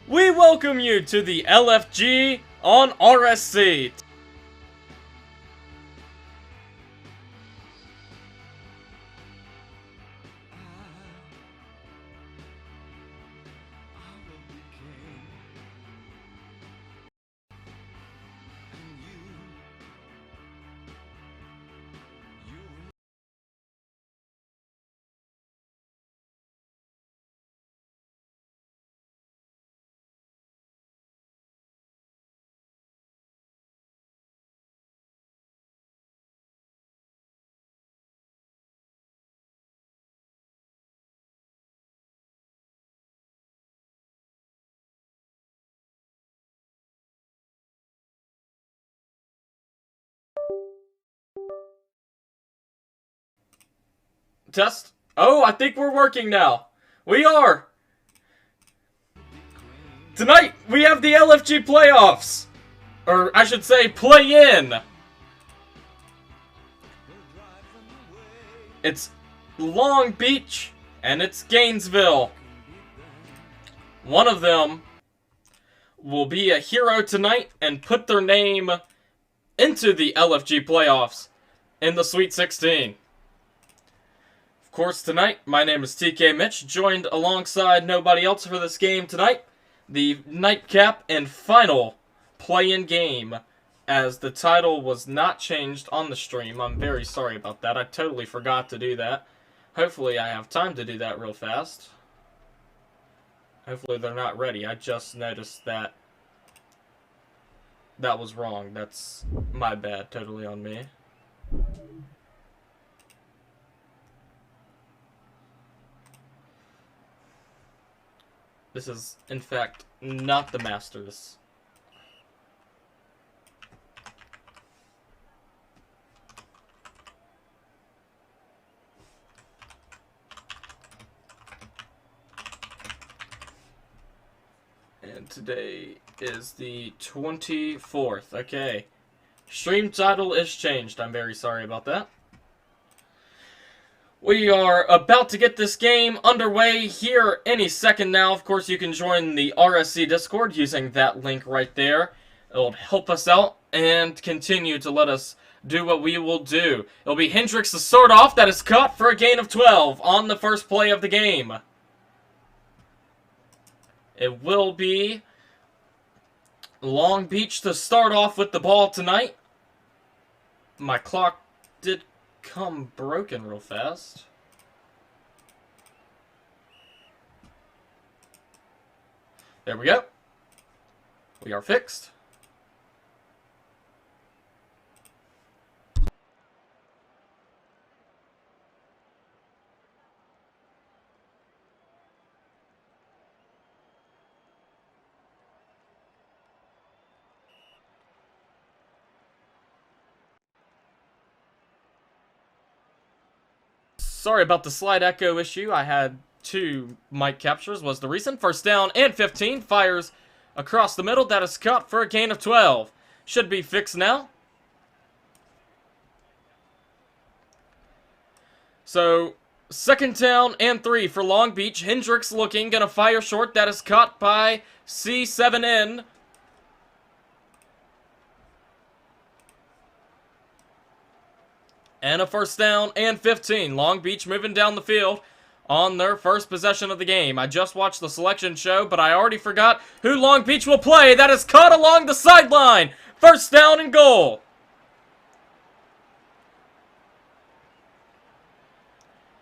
We welcome you to the LFG on RSC. Test. Oh, I think we're working now. We are. Tonight, we have the LFG playoffs. Or, I should say, play-in. It's Long Beach, and it's Gainesville. One of them will be a hero tonight and put their name into the LFG playoffs in the Sweet 16. Of course, tonight, my name is TK Mitch, joined alongside nobody else for this game tonight. The nightcap and final play-in game, as the title was not changed on the stream. I'm very sorry about that. I totally forgot to do that. Hopefully I have time to do that real fast. Hopefully they're not ready. I just noticed that that was wrong. That's my bad. Totally on me. This is, in fact, not the Masters. And today is the 24th. Okay. Stream title is changed. I'm very sorry about that. We are about to get this game underway here any second now. Of course, you can join the RSC Discord using that link right there. It'll help us out and continue to let us do what we will do. It'll be Hendricks to start off. That is caught for a gain of 12 on the first play of the game. It will be Long Beach to start off with the ball tonight. My clock did come broken real fast. There we go. We are fixed. Sorry about the slight echo issue. I had two mic captures was the reason. First down and 15. Fires across the middle. That is caught for a gain of 12. Should be fixed now. So, second down and 3 for Long Beach. Hendricks looking. Gonna fire short. That is caught by C7N. And a first down and 15. Long Beach moving down the field on their first possession of the game. I just watched the selection show, but I already forgot who Long Beach will play. That is caught along the sideline. First down and goal.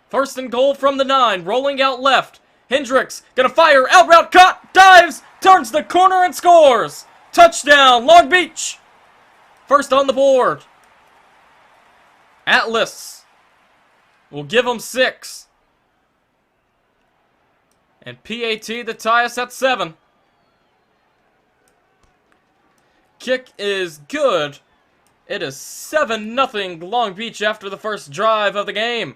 First and goal from the 9. Rolling out left. Hendricks gonna fire. Out route cut. Dives. Turns the corner and scores. Touchdown, Long Beach. First on the board. Atlas will give them 6. And PAT to tie us at 7. Kick is good. It is 7-0 Long Beach after the first drive of the game.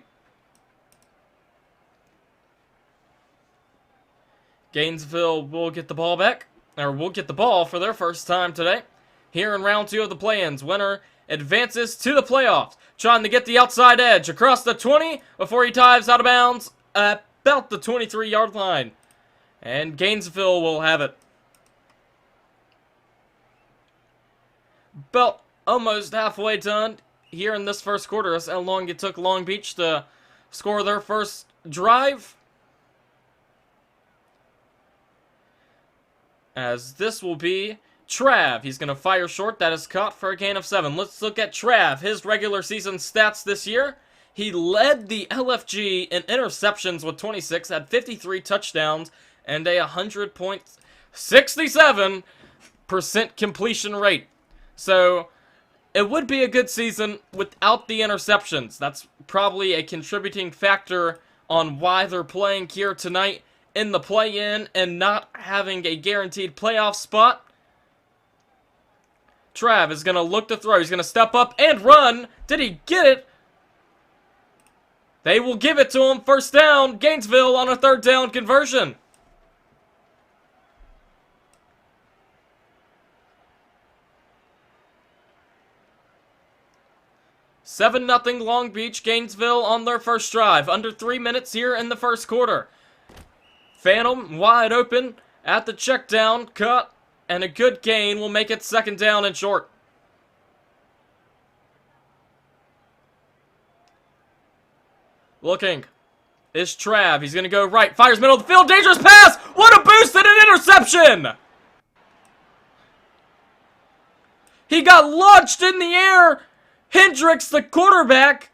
Gainesville will get the ball back. Or will get the ball for their first time today. Here in round 2 of the play-ins. Winner advances to the playoffs. Trying to get the outside edge across the 20 before he dives out of bounds at about the 23-yard line. And Gainesville will have it. about almost halfway done here in this first quarter. That's how long it took Long Beach to score their first drive. As this will be Trav. He's going to fire short. That is caught for a gain of 7. Let's look at Trav. His regular season stats this year. He led the LFG in interceptions with 26, had 53 touchdowns, and a 100.67% completion rate. So, it would be a good season without the interceptions. That's probably a contributing factor on why they're playing here tonight in the play-in and not having a guaranteed playoff spot. Trav is going to look to throw. He's going to step up and run. Did he get it? They will give it to him. First down, Gainesville on a third down conversion. Seven 0 Long Beach, Gainesville on their first drive. Under 3 minutes here in the first quarter. Phantom wide open at the check down, cut, and a good gain will make it second down and short. Looking is Trav. He's going to go right. Fires middle of the field. Dangerous pass. What a boost and an interception. He got launched in the air. Hendricks, the quarterback,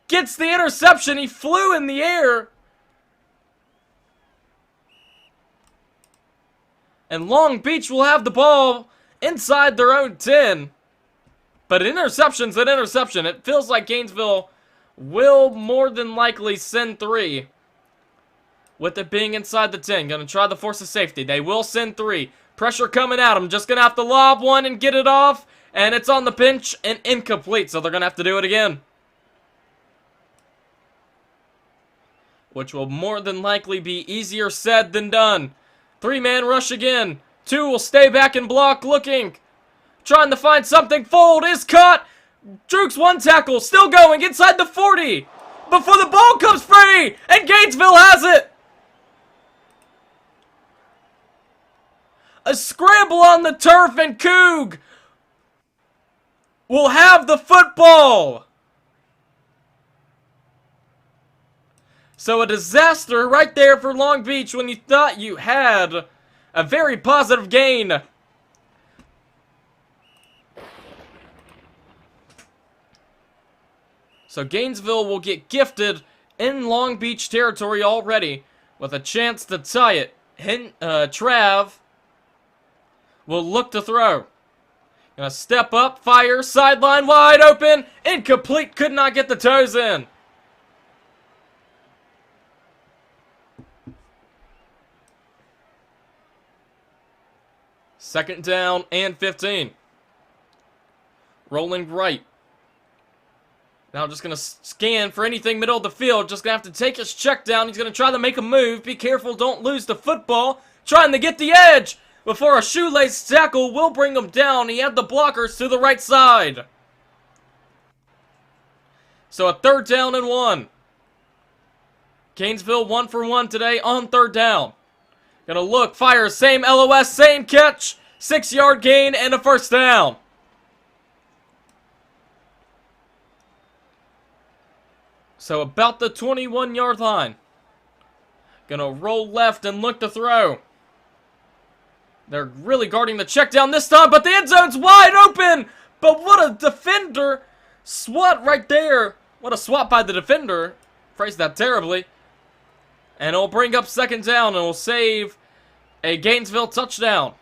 gets the interception. He flew in the air. And Long Beach will have the ball inside their own 10. But interception's an interception. It feels like Gainesville will more than likely send 3. With it being inside the 10. Gonna try to force a safety. They will send 3. Pressure coming at them. Just gonna have to lob one and get it off. And it's on the bench and incomplete. So they're gonna have to do it again. Which will more than likely be easier said than done. 3-man rush again. 2 will stay back and block, looking. Trying to find something. Fold is caught. Drukes 1 tackle. Still going inside the 40. Before the ball comes free. And Gainesville has it. A scramble on the turf and Coug will have the football. So a disaster right there for Long Beach when you thought you had a very positive gain. So Gainesville will get gifted in Long Beach territory already with a chance to tie it. Trav will look to throw. Gonna step up, fire, sideline wide open, incomplete, could not get the toes in. Second down and 15. Rolling right. Now just going to scan for anything middle of the field. Just going to have to take his check down. He's going to try to make a move. Be careful, don't lose the football. Trying to get the edge before a shoelace tackle will bring him down. He had the blockers to the right side. So a third down and 1. Gainesville 1 for 1 today on third down. Gonna look, fire, same LOS, same catch. 6-yard gain and a first down. So about the 21-yard line. Gonna roll left and look to throw. They're really guarding the check down this time, but the end zone's wide open. But what a defender. Swat right there. What a swat by the defender. Phrased that terribly. And it'll bring up second down and will save a Gainesville touchdown.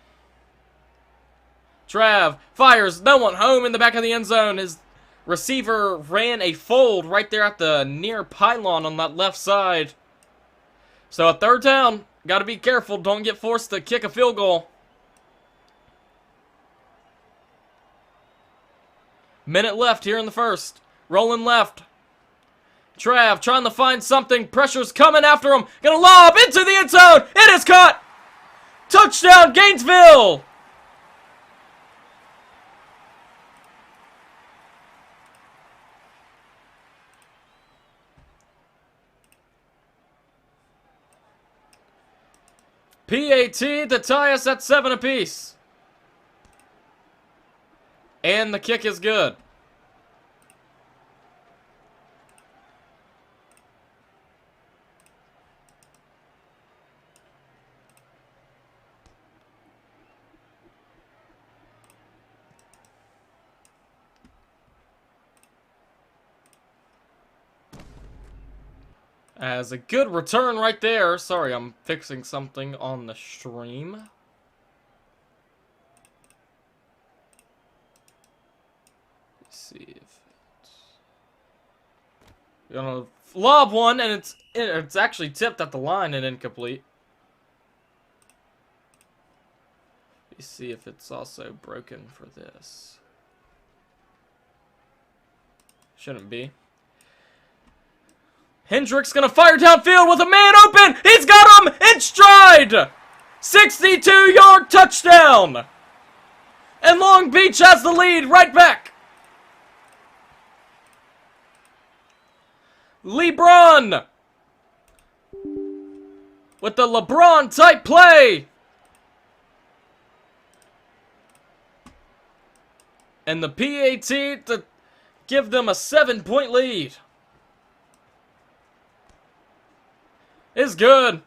Trav fires, no one home in the back of the end zone. His receiver ran a fold right there at the near pylon on that left side. So a third down. Got to be careful. Don't get forced to kick a field goal. Minute left here in the first. Rolling left. Trav trying to find something. Pressure's coming after him. Gonna lob into the end zone. It is caught. Touchdown, Gainesville. PAT to tie us at 7 apiece. And the kick is good. As a good return right there. Sorry, I'm fixing something on the stream. Let's see if it's... Gonna lob one, and it's actually tipped at the line and incomplete. Let's see if it's also broken for this. Shouldn't be. Hendricks gonna fire downfield with a man open. He's got him in stride. 62-yard touchdown. And Long Beach has the lead right back. LeBron with the LeBron type play. And the PAT to give them a 7-point lead. Is good.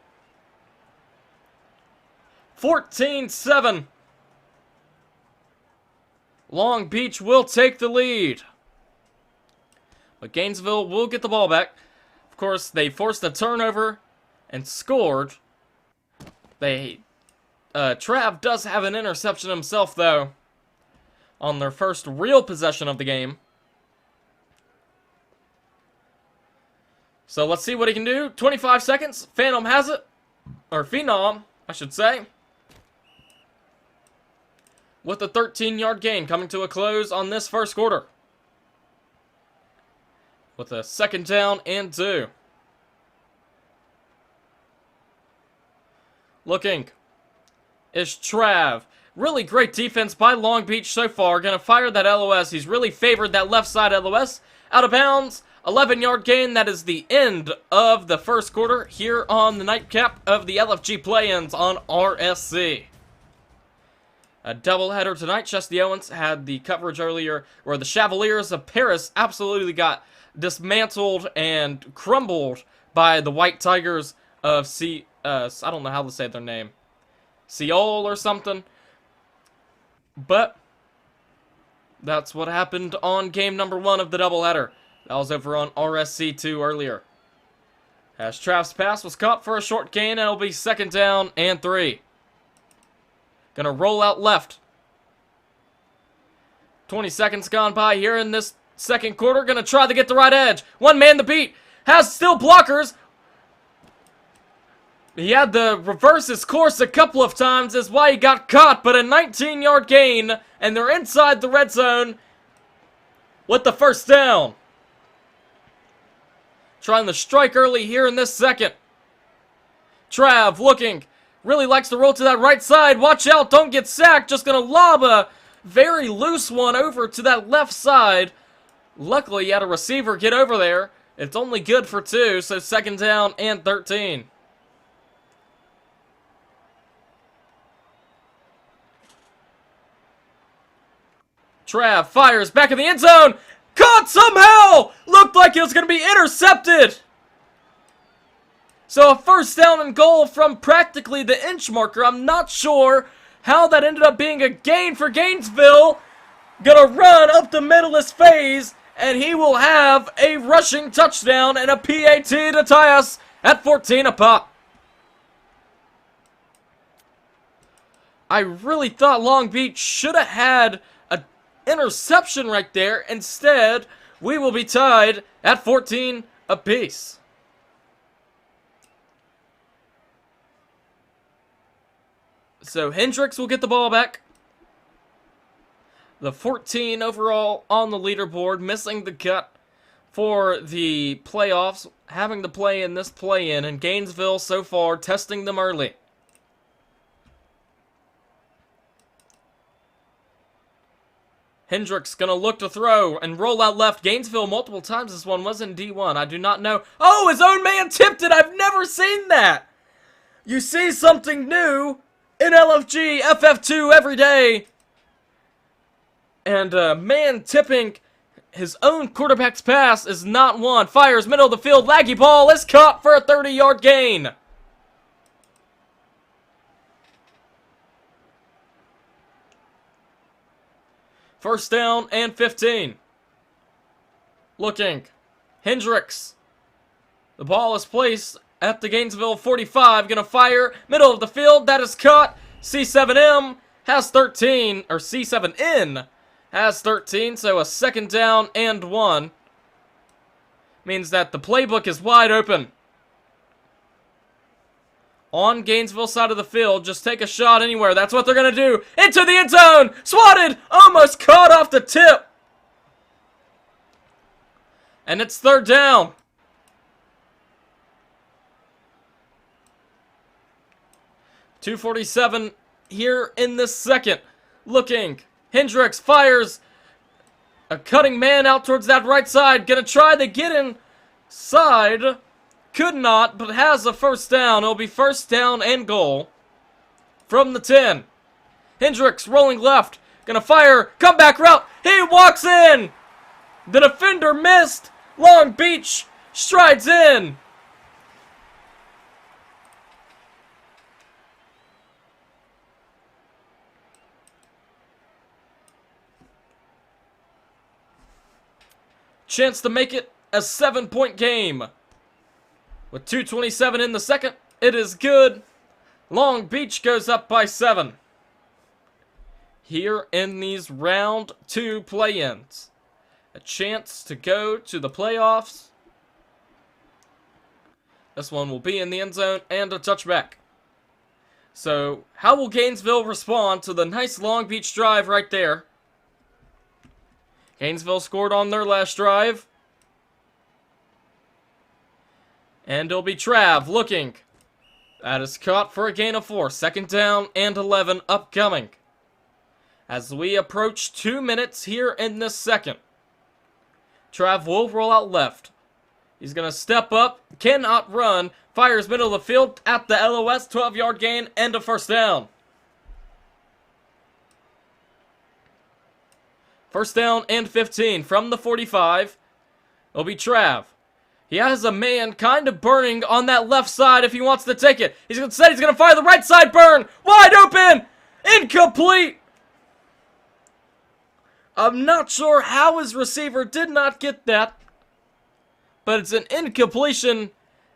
14-7. Long Beach will take the lead. But Gainesville will get the ball back. Of course, they forced a turnover and scored. Trav does have an interception himself, though, on their first real possession of the game. So let's see what he can do. 25 seconds. Phantom has it. Or Phenom, I should say. With a 13-yard gain coming to a close on this first quarter. With a 2nd down and 2. Looking is Trav. Really great defense by Long Beach so far. Gonna fire that LOS. He's really favored that left side LOS. Out of bounds. 11-yard gain. That is the end of the first quarter here on the nightcap of the LFG play-ins on RSC. A doubleheader tonight. Chesty Owens had the coverage earlier where the Chevaliers of Paris absolutely got dismantled and crumbled by the White Tigers of I don't know how to say their name. Seoul or something. But that's what happened on game number 1 of the doubleheader. That was over on RSC 2 earlier. As Trav's pass was caught for a short gain, and it'll be 2nd down and 3. Gonna roll out left. 20 seconds gone by here in this second quarter. Gonna try to get the right edge. One man to beat. Has still blockers. He had to reverse his course a couple of times. Is why he got caught. But a 19-yard gain. And they're inside the red zone with the 1st down. Trying to strike early here in this second. Trav looking. Really likes to roll to that right side. Watch out. Don't get sacked. Just going to lob a very loose one over to that left side. Luckily, he had a receiver get over there. It's only good for 2. So 2nd down and 13. Trav fires back in the end zone. Caught somehow! Looked like it was going to be intercepted. So a 1st down and goal from practically the inch marker. I'm not sure how that ended up being a gain for Gainesville. Gonna run up the middle of his phase, and he will have a rushing touchdown and a PAT to tie us at 14 apiece. I really thought Long Beach should have had an interception right there. Instead, we will be tied at 14 apiece. So Hendricks will get the ball back. The 14 overall on the leaderboard, missing the cut for the playoffs, having to play in this play-in, and Gainesville so far testing them early. Hendricks gonna look to throw and roll out left. Gainesville multiple times. This one was in D1. I do not know. Oh, his own man tipped it. I've never seen that. You see something new in LFG FF2 every day. 14 And man tipping his own quarterback's pass is not one. Fires middle of the field. Laggy ball is caught for a 30-yard gain. First down and 15. Looking. Hendricks. The ball is placed at the Gainesville 45. Gonna fire. Middle of the field. That is caught. C7M has 13. Or C7N has 13. So a second down and 1. Means that the playbook is wide open. On Gainesville side of the field, just take a shot anywhere. That's what they're going to do. Into the end zone. Swatted. Almost caught off the tip. And it's third down. .247 here in this second. Looking. Hendricks fires. A cutting man out towards that right side. Going to try to get inside. Could not, but has a first down. It'll be first down and goal from the 10. Hendricks rolling left. Gonna fire. Comeback route. He walks in. The defender missed. Long Beach strides in. Chance to make it a 7-point game. With 2:27 in the second, it is good. Long Beach goes up by 7. Here in these round 2 play-ins. A chance to go to the playoffs. This one will be in the end zone and a touchback. So, how will Gainesville respond to the nice Long Beach drive right there? Gainesville scored on their last drive. And it'll be Trav looking. That is caught for a gain of 4. Second down and 11 upcoming. As we approach 2 minutes here in this second. Trav will roll out left. He's going to step up. Cannot run. Fires middle of the field at the LOS. 12-yard gain and a first down. First down and 15 from the 45. It'll be Trav. He has a man kind of burning on that left side if he wants to take it. He's going to fire the right side burn. Wide open. Incomplete. I'm not sure how his receiver did not get that. But it's an incompletion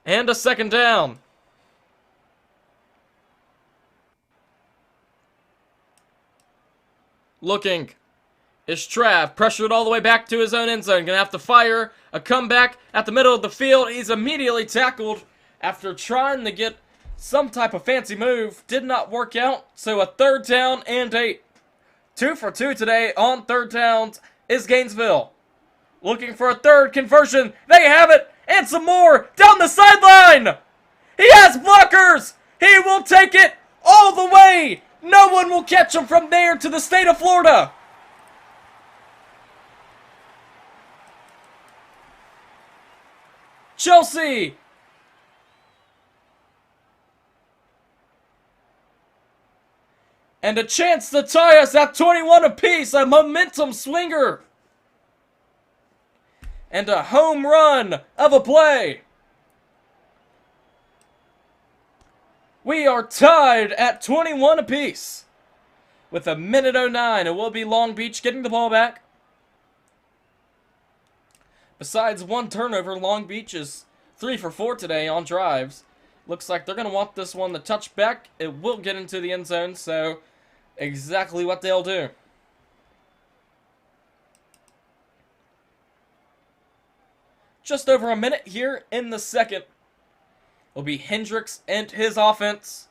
and a second down. Looking. Is Trav pressured all the way back to his own end zone. Gonna have to fire a comeback at the middle of the field. He's immediately tackled after trying to get some type of fancy move. Did not work out. So a third down and 8. 2 for 2 today on third downs is Gainesville. Looking for a third conversion. They have it. And some more down the sideline. He has blockers. He will take it all the way. No one will catch him from there to the state of Florida. Chelsea. And a chance to tie us at 21 apiece. A momentum swinger. And a home run of a play. We are tied at 21 apiece. With a minute 09. It will be Long Beach getting the ball back. Besides one turnover, Long Beach is 3 for 4 today on drives. Looks like they're going to want this one to touch back. It will get into the end zone, so exactly what they'll do. Just over a minute here in the second. Will be Hendricks and his offense.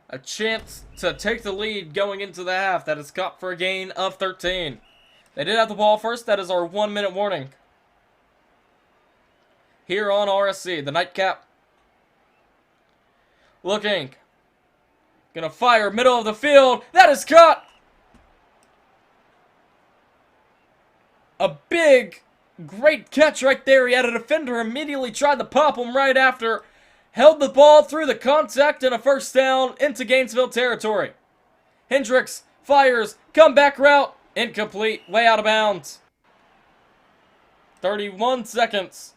A chance to take the lead going into the half. That is caught for a gain of 13. They did have the ball first. That is our 1-minute warning. Here on RSC, the nightcap. Looking. Gonna fire middle of the field. That is caught. A big, great catch right there. He had a defender immediately tried to pop him right after. Held the ball through the contact and a first down into Gainesville territory. Hendricks Fires. Comeback route. Incomplete. Way out of bounds. 31 seconds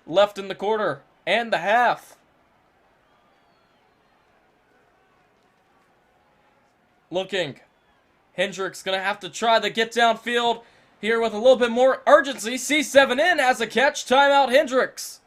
left in the quarter and the half. Looking. Hendricks going to have to try to get downfield here with a little bit more urgency. C7 in has a catch. Timeout Hendricks.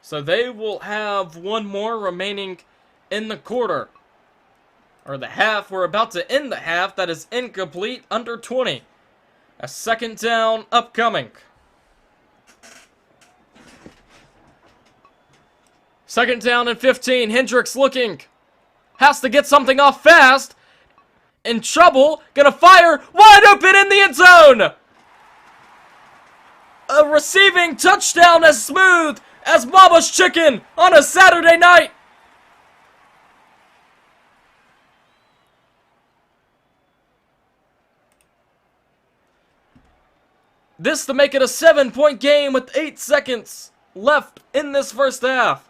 So they will have one more remaining in the quarter. Or the half. We're about to end the half. That is incomplete. Under 20. A second down upcoming. Second down and 15. Hendricks looking. Has to get something off fast. In trouble. Gonna fire. Wide open in the end zone. A receiving touchdown as smooth as Mama's chicken on a Saturday night. This to make it a 7-point game with 8 seconds left in this first half.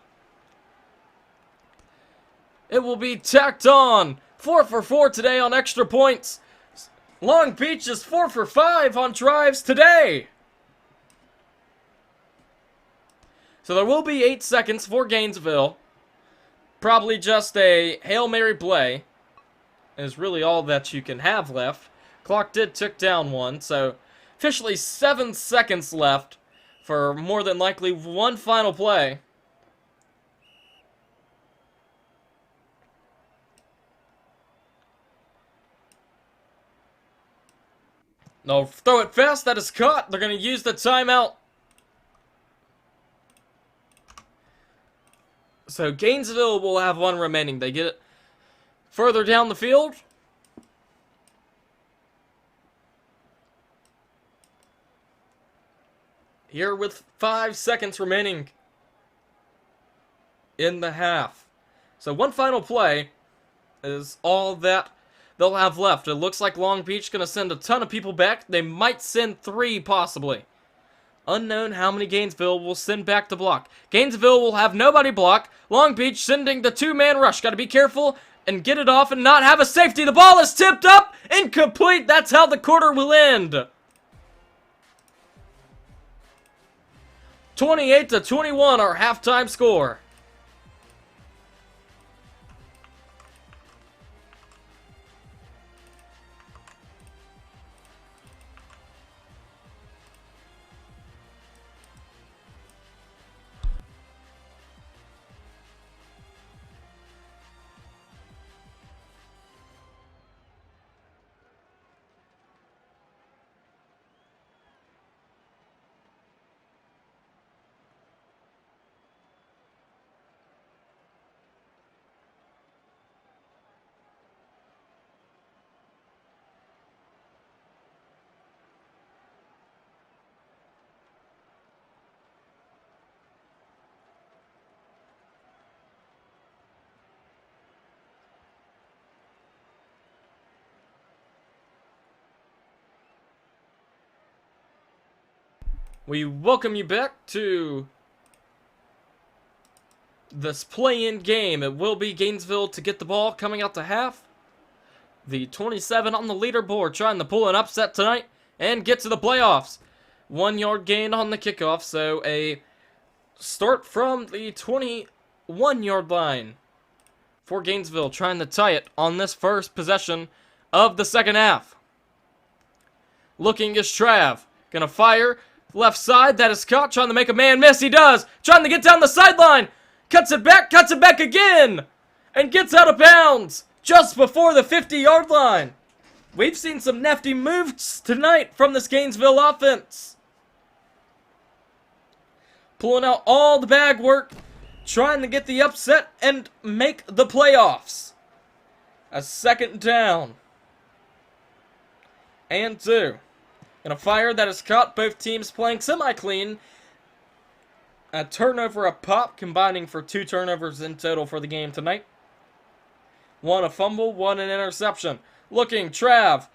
It will be tacked on. 4 for 4 today on extra points. Long Beach is 4 for 5 on drives today. So there will be 8 seconds for Gainesville. Probably just a Hail Mary play is really all that you can have left. Clock did tick down 1, so officially 7 seconds left for more than likely one final play. No, throw it fast, that is caught. They're going to use the timeout. So Gainesville will have one remaining. They get it further down the field. Here with 5 seconds remaining in the half. So one final play is all that they'll have left. It looks like Long Beach going to send a ton of people back. They might send 3 possibly. Unknown how many Gainesville will send back to block. Gainesville will have nobody block. Long Beach sending the 2-man rush. Got to be careful and get it off and not have a safety. The ball is tipped up. Incomplete. That's how the quarter will end. 28-21 our halftime score. We welcome you back to this play-in game. It will be Gainesville to get the ball coming out to half. The 27 on the leaderboard trying to pull an upset tonight and get to the playoffs. 1-yard gain on the kickoff, so a start from the 21-yard line for Gainesville, trying to tie it on this first possession of the second half. Looking is Trav. Gonna fire. Left side, that is caught, trying to make a man miss. He does. Trying to get down the sideline. Cuts it back again. And gets out of bounds just before the 50-yard line. We've seen some nifty moves tonight from this Gainesville offense. Pulling out all the bag work, trying to get the upset and make the playoffs. A second down. And 2. And a fire that is caught. Both teams playing semi-clean. A turnover a pop, combining for 2 turnovers in total for the game tonight. 1 a fumble, 1 an interception. Looking, Trav.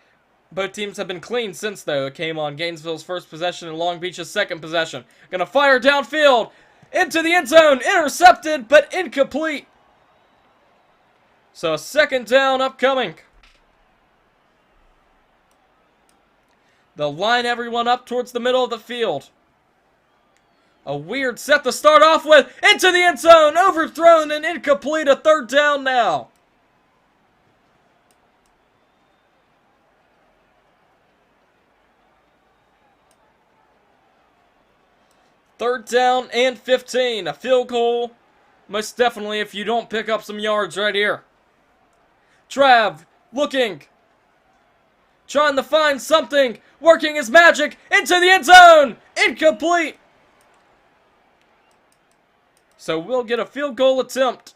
Both teams have been clean since, though. It came on Gainesville's first possession and Long Beach's second possession. Gonna fire downfield. Into the end zone. Intercepted, but incomplete. So a second down upcoming. They'll line everyone up towards the middle of the field. A weird set to start off with. Into the end zone. Overthrown and incomplete. A third down now. Third down and 15. A field goal. Most definitely if you don't pick up some yards right here. Trav looking. Trying to find something. Working his magic. Into the end zone. Incomplete. So we'll get a field goal attempt.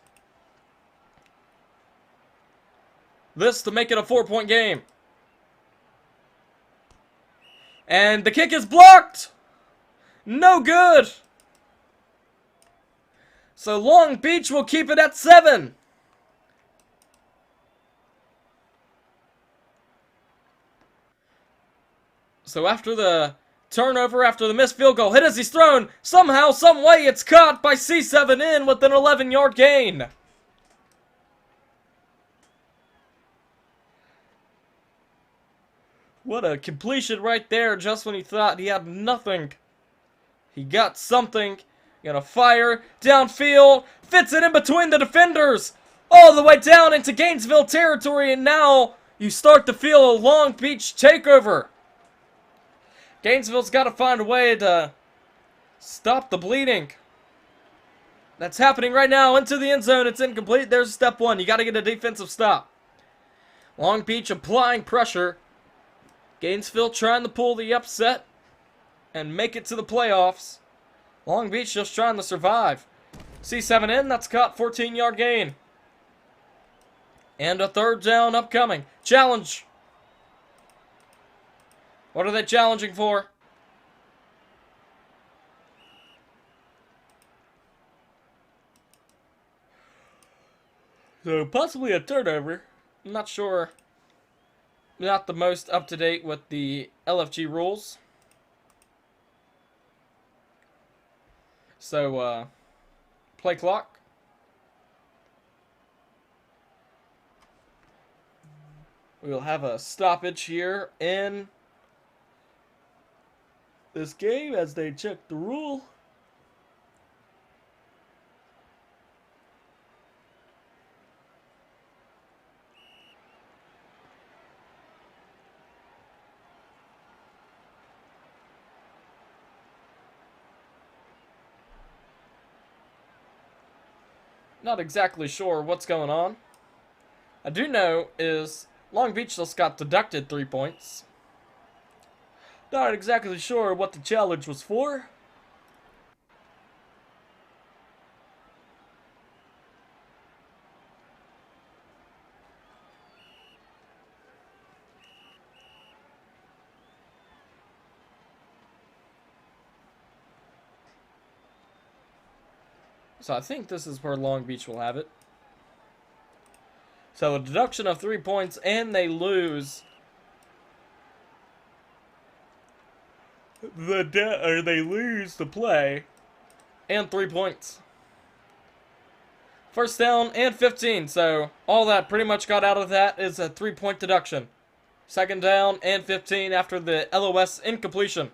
This to make it a 4-point game. And the kick is blocked. No good. So Long Beach will keep it at 7. So after the turnover, after the missed field goal, hit as he's thrown, somehow, some way, it's caught by C7N with an 11-yard gain. What a completion right there, just when he thought he had nothing. He got something. Gonna fire downfield. Fits it in between the defenders. All the way down into Gainesville territory. And now you start to feel a Long Beach takeover. Gainesville's got to find a way to stop the bleeding. That's happening right now. Into the end zone. It's incomplete. There's step 1. You got to get a defensive stop. Long Beach applying pressure. Gainesville trying to pull the upset and make it to the playoffs. Long Beach just trying to survive. C7N, that's caught. 14-yard gain. And a third down upcoming. Challenge. What are they challenging for? So possibly a turnover. I'm not sure. Not the most up to date with the LFG rules. So, play clock. We will have a stoppage here in this game as they check the rule. Not exactly sure what's going on. I do know is Long Beach just got deducted 3 points. Not exactly sure what the challenge was for. So I think this is where Long Beach will have it. So a deduction of 3 points and they lose they lose the play and 3 points. First down and 15. So all that pretty much got out of that is a 3-point deduction. Second down and 15 after the LOS incompletion.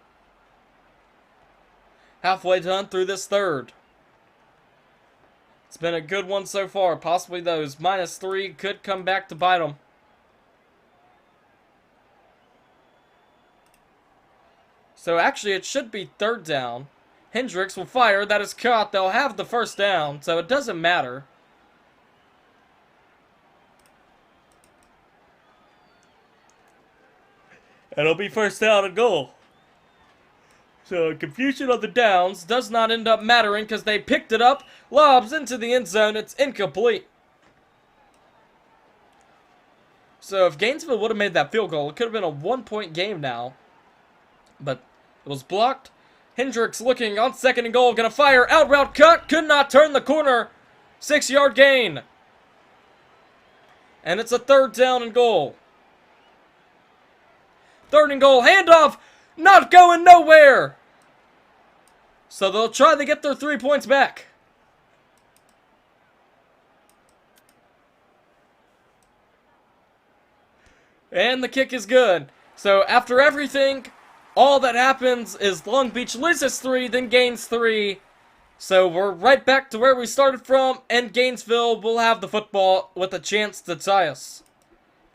Halfway done through this third. It's been a good one so far. Possibly those -3 could come back to bite them. So actually it should be third down. Hendricks will fire. That is caught. They'll have the first down, so it doesn't matter. It'll be first down and goal. So confusion of the downs does not end up mattering because they picked it up. Lobs into the end zone. It's incomplete. So if Gainesville would have made that field goal, it could have been a 1-point game now. But it was blocked. Hendricks looking on 2nd and goal. Gonna fire. Out route cut. Could not turn the corner. 6-yard gain. And it's a 3rd down and goal. 3rd and goal. Handoff. Not going nowhere. So they'll try to get their 3 points back. And the kick is good. So after everything, all that happens is Long Beach loses 3, then gains 3. So we're right back to where we started from, and Gainesville will have the football with a chance to tie us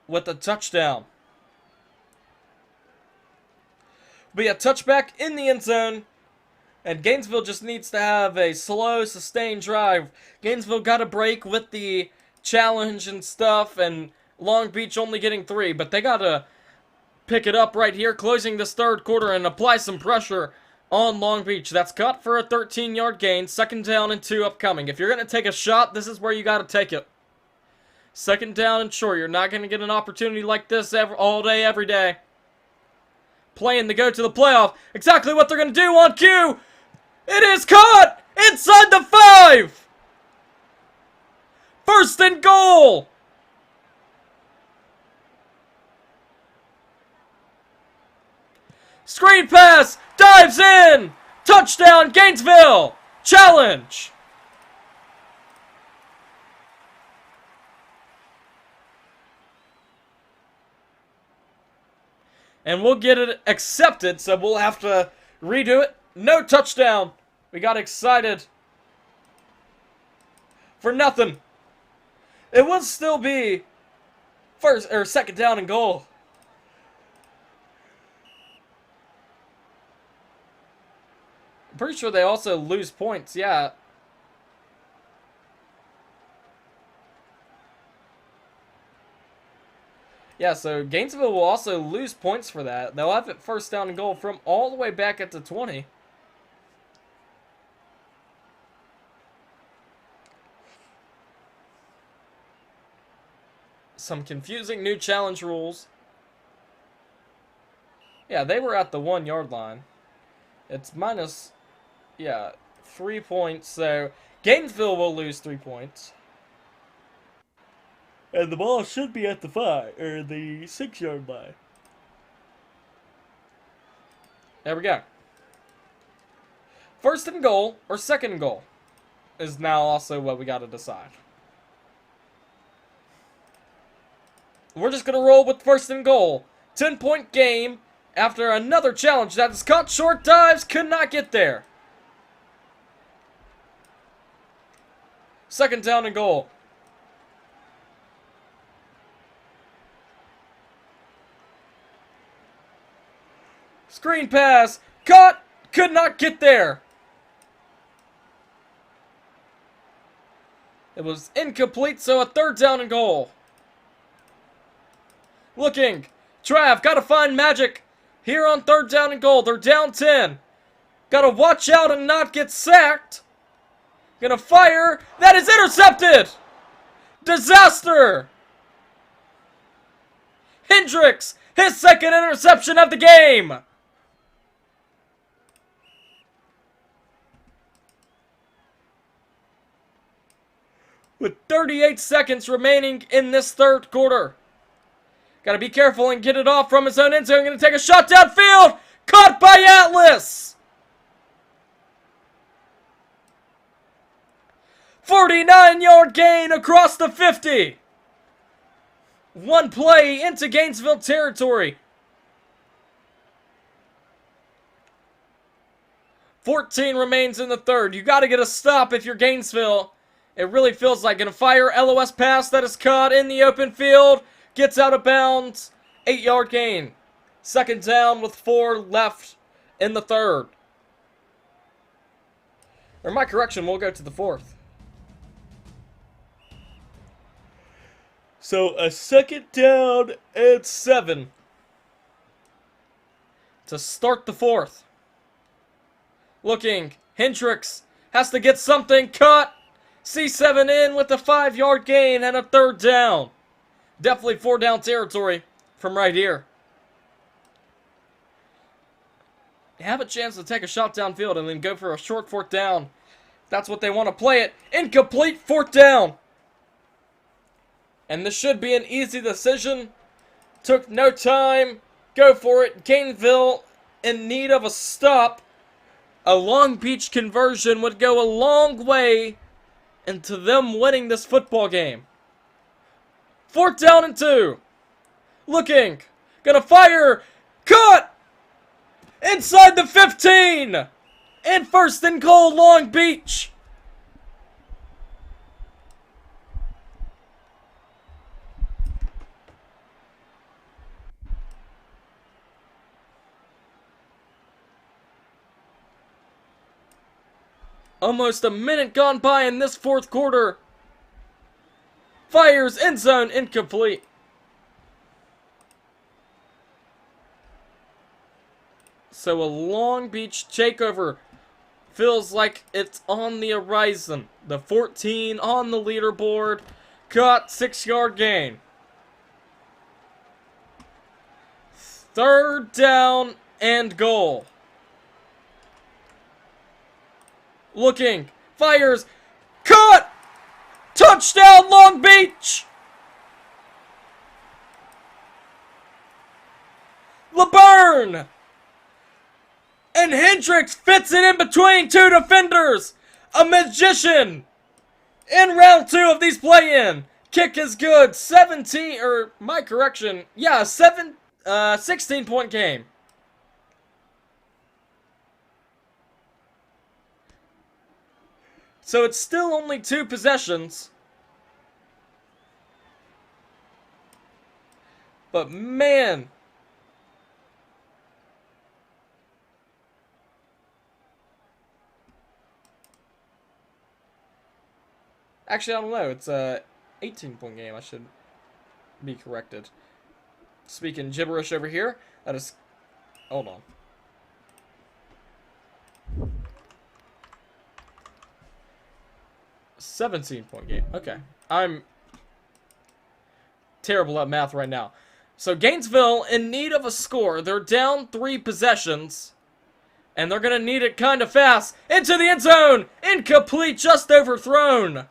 with a touchdown. Be a touchback in the end zone, and Gainesville just needs to have a slow, sustained drive. Gainesville got a break with the challenge and stuff, and Long Beach only getting 3, but they got to pick it up right here, closing this 3rd quarter, and apply some pressure on Long Beach. That's cut for a 13-yard gain. 2nd down and 2 upcoming. If you're going to take a shot, this is where you got to take it. 2nd down and short. You're not going to get an opportunity like this all day, every day. Playing to go to the playoff. Exactly what they're going to do on cue. It is caught inside the 5. 1st and goal. Screen pass. Dives in. Touchdown, Gainesville. Challenge. And we'll get it accepted, so we'll have to redo it. No touchdown. We got excited for nothing. It will still be 2nd down and goal. I'm pretty sure they also lose points, yeah. Yeah, so Gainesville will also lose points for that. They'll have it 1st down and goal from all the way back at the 20. Some confusing new challenge rules. Yeah, they were at the 1-yard line. It's minus, 3 points. So Gainesville will lose 3 points. And the ball should be at the 5, or the 6-yard line. There we go. 1st and goal, or 2nd and goal, is now also what we got to decide. We're just going to roll with 1st and goal. 10-point game after another challenge that is cut short. Dives, could not get there. 2nd down and goal. Screen pass. Caught. Could not get there. It was incomplete, so a 3rd down and goal. Looking. Trav, gotta find magic here on 3rd down and goal. They're down 10. Gotta watch out and not get sacked. Gonna fire. That is intercepted. Disaster. Hendricks, his 2nd interception of the game. With 38 seconds remaining in this 3rd quarter. Gotta be careful and get it off from his own end zone. Gonna take a shot downfield. Caught by Atlas. 49-yard gain across the 50. One play into Gainesville territory. 14 remains in the 3rd. You gotta get a stop if you're Gainesville. It really feels like. Gonna fire LOS pass that is caught in the open field. Gets out of bounds. 8-yard gain. 2nd down with 4 left in the 3rd. Or my correction, we'll go to the 4th. So a 2nd down and 7. To start the 4th. Looking. Hendricks has to get something cut. C7 in with a 5-yard gain and a 3rd down. Definitely 4-down territory from right here. have a chance to take a shot downfield and then go for a short fourth down. That's what they want to play it. Incomplete fourth down. And this should be an easy decision. Took no time. Go for it. Gainesville in need of a stop. A Long Beach conversion would go a long way into them winning this football game. Fourth down and 2. Looking. Gonna fire. Cut! Inside the 15. And first and goal, Long Beach. Almost a minute gone by in this fourth quarter. Fires end zone, incomplete. So a Long Beach takeover feels like it's on the horizon. The 14 on the leaderboard. Got 6-yard gain. Third down and goal. Looking. Fires. Cut! Touchdown, Long Beach! LeBurn! And Hendricks fits it in between 2 defenders. A magician. In round 2 of these play-in. Kick is good. 16-point game. So it's still only 2 possessions. But man. Actually, I don't know. It's a 18-point game. I should be corrected. Speaking gibberish over here. That is... Hold on. $17-point game. Okay. I'm terrible at math right now. So Gainesville in need of a score. They're down 3 possessions. And they're going to need it kind of fast. Into the end zone. Incomplete. Just overthrown.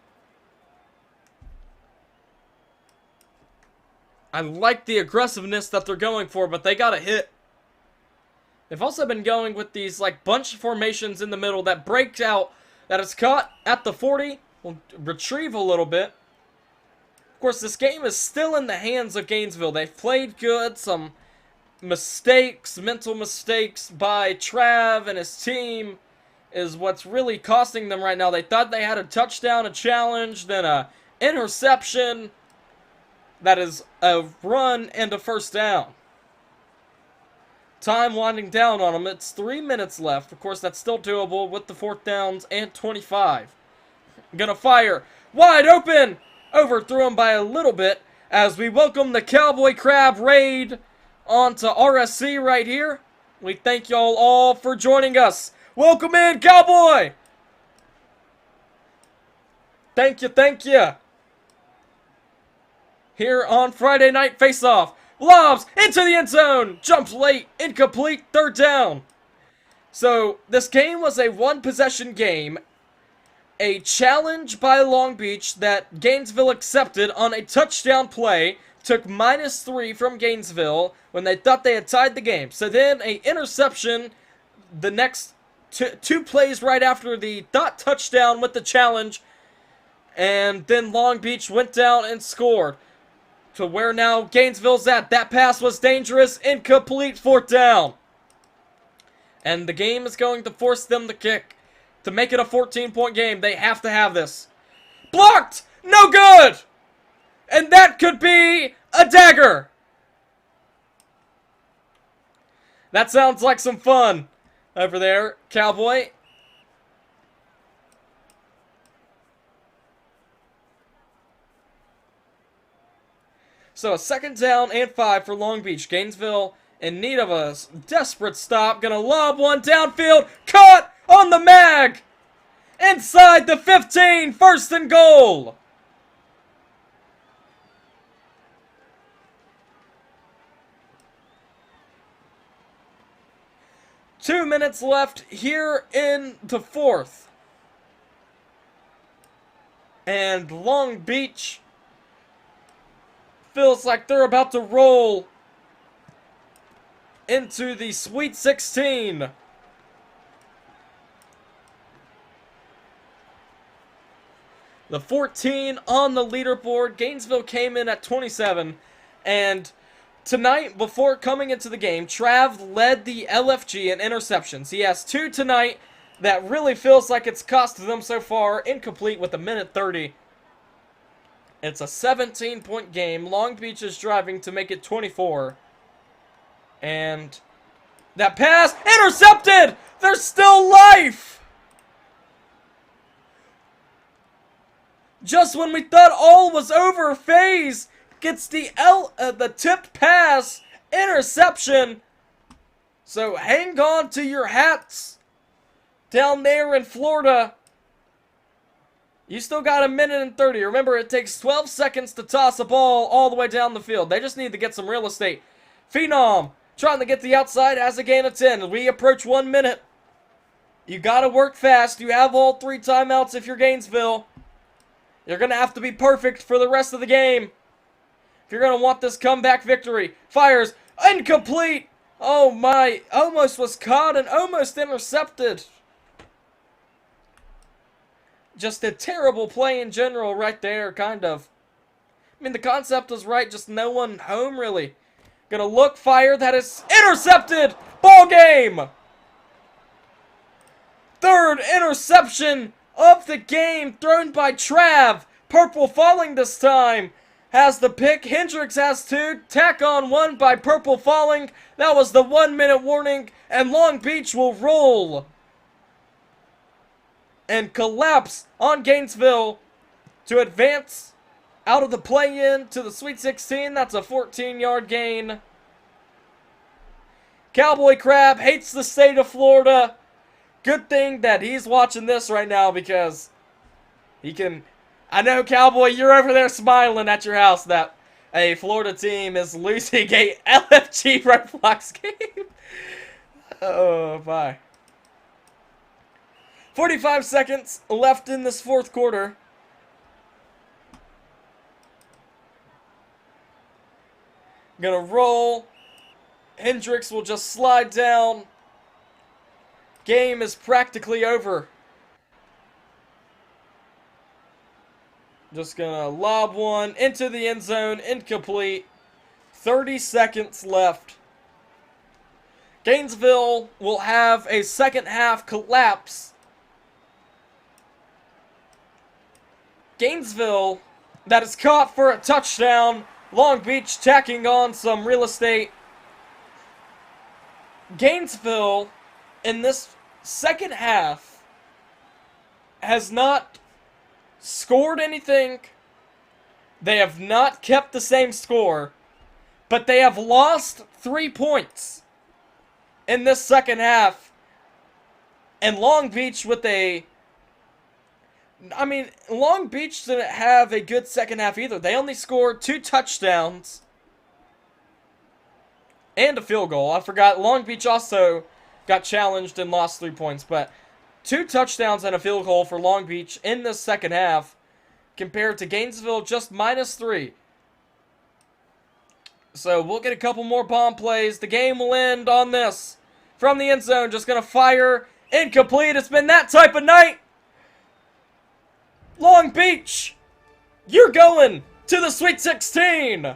I like the aggressiveness that they're going for, but they got a hit. They've also been going with these like bunch formations in the middle that breaks out. That is caught at the 40. Will retrieve a little bit. Of course, this game is still in the hands of Gainesville. They've played good. Some mistakes, mental mistakes by Trav and his team is what's really costing them right now. They thought they had a touchdown, a challenge, then a interception. That is a run and a first down. Time winding down on them. It's 3 minutes left. Of course, that's still doable with the fourth downs and 25. Gonna fire. Wide open. Overthrew him by a little bit as we welcome the Cowboy Crab raid onto RSC right here. We thank y'all all for joining us. Welcome in, Cowboy. Thank you, thank you. Here on Friday Night Face-Off. Lobs into the end zone. Jumps late. Incomplete. Third down. So, this game was a one-possession game. A challenge by Long Beach that Gainesville accepted on a touchdown play. Took -3 from Gainesville when they thought they had tied the game. So then, a interception the next two plays right after the thought touchdown with the challenge. And then Long Beach went down and scored. To where now Gainesville's at. That pass was dangerous. Incomplete. Fourth down. And the game is going to force them to kick. To make it a 14-point game, they have to have this. Blocked! No good! And that could be a dagger. That sounds like some fun over there, Cowboy. So a second down and 5 for Long Beach. Gainesville in need of a desperate stop. Gonna lob one downfield. Caught on the mag. Inside the 15. First and goal. 2 minutes left here in the fourth. And Long Beach feels like they're about to roll into the Sweet 16. The 14 on the leaderboard. Gainesville came in at 27. And tonight, before coming into the game, Trav led the LFG in interceptions. He has 2 tonight. That really feels like it's cost them so far. Incomplete with a minute 30. It's a 17-point game. Long Beach is driving to make it 24. And that pass, intercepted! There's still life! Just when we thought all was over, FaZe gets the tipped pass, interception. So hang on to your hats down there in Florida. You still got a minute and 30. Remember, it takes 12 seconds to toss a ball all the way down the field. They just need to get some real estate. Phenom trying to get the outside, has a gain of 10. As we approach 1 minute. You got to work fast. You have all 3 timeouts if you're Gainesville. You're going to have to be perfect for the rest of the game if you're going to want this comeback victory. Fires, incomplete. Oh my, almost was caught and almost intercepted. Just a terrible play in general right there, kind of. I mean, the concept was right, just no one home, really. Gonna look, fire, that is intercepted! Ball game! Third interception of the game thrown by Trav. Purple falling this time. Has the pick. Hendricks has 2. Tack on 1 by Purple falling. That was the 1 minute warning. And Long Beach will roll and collapse on Gainesville to advance out of the play-in to the Sweet 16. That's a 14-yard gain. Cowboy Crab hates the state of Florida. Good thing that he's watching this right now because he can... I know, Cowboy, you're over there smiling at your house that a Florida team is losing a LFG Red Fox game. Oh, bye. 45 seconds left in this fourth quarter. Gonna roll. Hendricks will just slide down. Game is practically over. Just gonna lob one into the end zone. Incomplete. 30 seconds left. Gainesville will have a second half collapse. Gainesville, that is caught for a touchdown. Long Beach tacking on some real estate. Gainesville, in this second half, has not scored anything. They have not kept the same score. But they have lost 3 points in this second half. And Long Beach with a... I mean, Long Beach didn't have a good second half either. They only scored 2 touchdowns and a field goal. I forgot, Long Beach also got challenged and lost 3 points. But 2 touchdowns and a field goal for Long Beach in this second half compared to Gainesville just -3. So we'll get a couple more bomb plays. The game will end on this. From the end zone, just going to fire. Incomplete. It's been that type of night. Long Beach, you're going to the Sweet 16.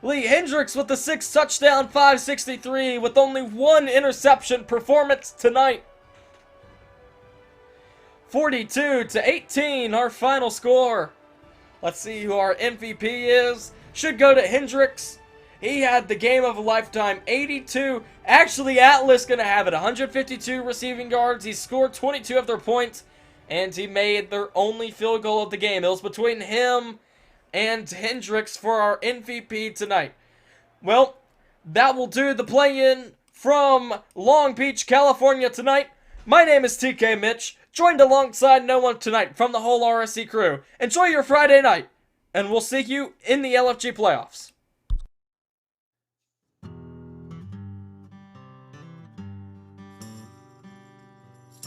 Lee Hendricks with the 6 touchdown, 563 with only 1 interception performance tonight. 42-18, our final score. Let's see who our MVP is. Should go to Hendricks. He had the game of a lifetime, 82. Actually, Atlas going to have it, 152 receiving yards. He scored 22 of their points, and he made their only field goal of the game. It was between him and Hendricks for our MVP tonight. Well, that will do the play-in from Long Beach, California tonight. My name is TK Mitch, joined alongside no one tonight from the whole RSC crew. Enjoy your Friday night, and we'll see you in the LFG playoffs.